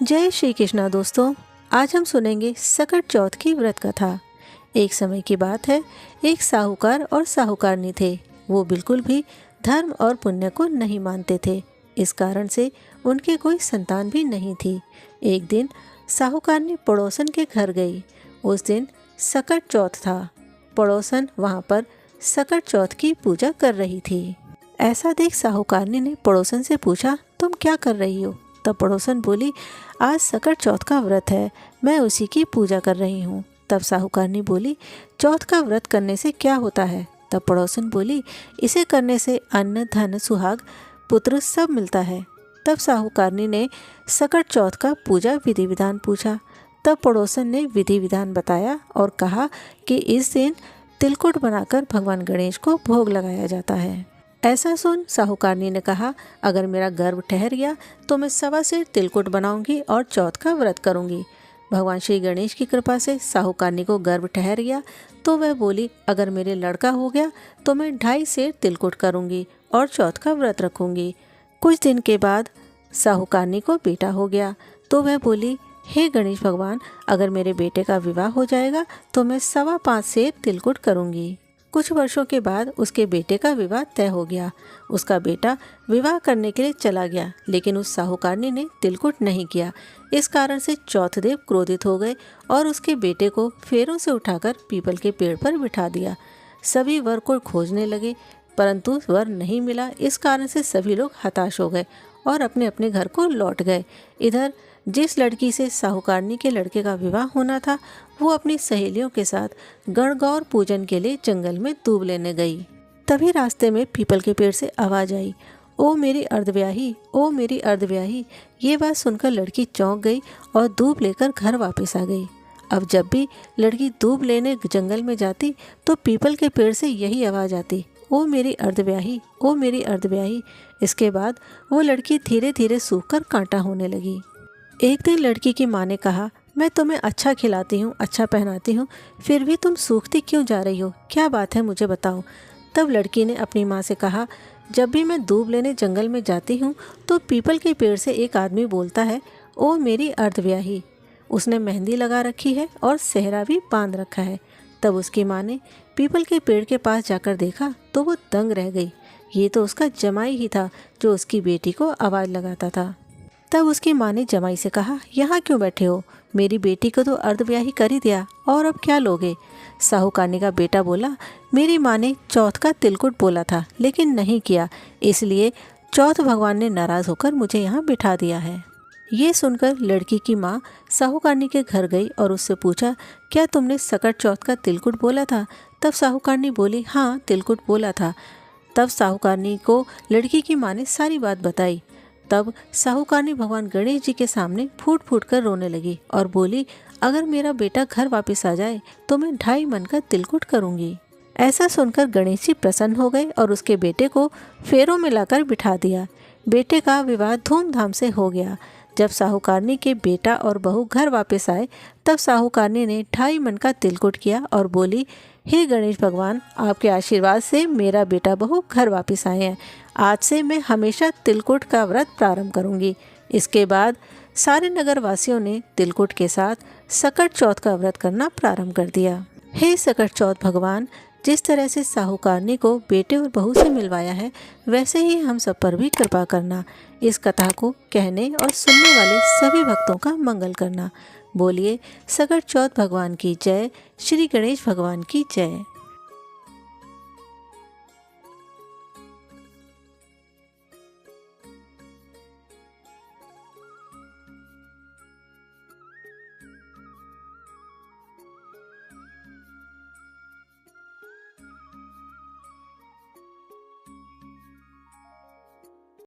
जय श्री कृष्णा दोस्तों। आज हम सुनेंगे सकट चौथ की व्रत कथा। एक समय की बात है, एक साहूकार और साहूकारनी थे। वो बिल्कुल भी धर्म और पुण्य को नहीं मानते थे। इस कारण से उनके कोई संतान भी नहीं थी। एक दिन साहूकारनी पड़ोसन के घर गई। उस दिन सकट चौथ था। पड़ोसन वहाँ पर सकट चौथ की पूजा कर रही थी। ऐसा देख साहूकारनी ने पड़ोसन से पूछा, तुम क्या कर रही हो? तब पड़ोसन बोली, आज सकट चौथ का व्रत है, मैं उसी की पूजा कर रही हूँ। तब साहूकारनी बोली, चौथ का व्रत करने से क्या होता है? तब पड़ोसन बोली, इसे करने से अन्न धन सुहाग पुत्र सब मिलता है। तब साहूकारनी ने सकट चौथ का पूजा विधि विधान पूछा। तब पड़ोसन ने विधि विधान बताया और कहा कि इस दिन तिलकुट बनाकर भगवान गणेश को भोग लगाया जाता है। ऐसा सुन साहूकारनी ने कहा, अगर मेरा गर्भ ठहर गया तो मैं 1.25 सेर तिलकुट बनाऊंगी और चौथ का व्रत करूंगी। भगवान श्री गणेश की कृपा से साहूकारनी को गर्भ ठहर गया तो वह बोली, अगर मेरे लड़का हो गया तो मैं 2.5 सेर तिलकुट करूंगी और चौथ का व्रत रखूंगी। कुछ दिन के बाद साहूकारनी को बेटा हो गया तो वह बोली, हे गणेश भगवान, अगर मेरे बेटे का विवाह हो जाएगा तो मैं 5.25 सेर तिलकुट करूंगी। कुछ वर्षों के बाद उसके बेटे का विवाह तय हो गया। उसका बेटा विवाह करने के लिए चला गया, लेकिन उस साहूकारनी ने तिलकुट नहीं किया। इस कारण से चौथदेव क्रोधित हो गए और उसके बेटे को फेरों से उठाकर पीपल के पेड़ पर बिठा दिया। सभी वर को खोजने लगे, परंतु वर नहीं मिला। इस कारण से सभी लोग हताश हो गए और अपने अपने घर को लौट गए। इधर जिस लड़की से साहूकारनी के लड़के का विवाह होना था, वो अपनी सहेलियों के साथ गणगौर पूजन के लिए जंगल में दूब लेने गई। तभी रास्ते में पीपल के पेड़ से आवाज आई, ओ मेरी अर्धव्याही, ओ मेरी अर्धव्याही। ये बात सुनकर लड़की चौंक गई और दूब लेकर घर वापस आ गई। अब जब भी लड़की दूब लेने जंगल में जाती तो पीपल के पेड़ से यही आवाज़ आती, ओ मेरी अर्धव्याही, ओ मेरी अर्धव्याही। इसके बाद वो लड़की धीरे धीरे सूखकर कांटा होने लगी। एक दिन लड़की की माँ ने कहा, मैं तुम्हें अच्छा खिलाती हूँ, अच्छा पहनाती हूँ, फिर भी तुम सूखती क्यों जा रही हो? क्या बात है, मुझे बताओ। तब लड़की ने अपनी माँ से कहा, जब भी मैं दूब लेने जंगल में जाती हूँ तो पीपल के पेड़ से एक आदमी बोलता है, ओ मेरी अर्धव्याही। उसने मेहंदी लगा रखी है और सेहरा भी बांध रखा है। तब उसकी माँ ने पीपल के पेड़ के पास जाकर देखा तो वो दंग रह गई। ये तो उसका जमाई ही था जो उसकी बेटी को आवाज़ लगाता था। तब उसकी माँ ने जमाई से कहा, यहाँ क्यों बैठे हो? मेरी बेटी को तो अर्धव्याही कर ही दिया, और अब क्या लोगे? साहूकारनी का बेटा बोला, मेरी माँ ने चौथ का तिलकुट बोला था लेकिन नहीं किया, इसलिए चौथ भगवान ने नाराज़ होकर मुझे यहाँ बिठा दिया है। ये सुनकर लड़की की माँ साहूकारनी के घर गई और उससे पूछा, क्या तुमने सकट चौथ का तिलकुट बोला था? तब साहूकारनी बोली, हाँ, तिलकुट बोला था। तब साहूकारनी को लड़की की माँ ने सारी बात बताई। तब साहूकारनी भगवान गणेश जी के सामने फूट फूट कर रोने लगी और बोली, अगर मेरा बेटा घर वापस आ जाए तो मैं 2.5 मन का तिलकुट करूंगी। ऐसा सुनकर गणेश जी प्रसन्न हो गए और उसके बेटे को फेरों में लाकर बिठा दिया। बेटे का विवाह धूमधाम से हो गया। जब साहूकारनी के बेटा और बहू घर वापस आए तब साहूकारनी ने 2.5 मन का तिलकुट किया और बोली, हे गणेश भगवान, आपके आशीर्वाद से मेरा बेटा बहू घर वापस आए हैं। आज से मैं हमेशा तिलकुट का व्रत प्रारंभ करूंगी। इसके बाद सारे नगर वासियों ने तिलकुट के साथ सकट चौथ का व्रत करना प्रारंभ कर दिया। हे सकट चौथ भगवान, जिस तरह से साहूकारनी को बेटे और बहू से मिलवाया है, वैसे ही हम सब पर भी कृपा करना। इस कथा को कहने और सुनने वाले सभी भक्तों का मंगल करना। बोलिए सकट चौथ भगवान की जय, श्री गणेश भगवान की जय।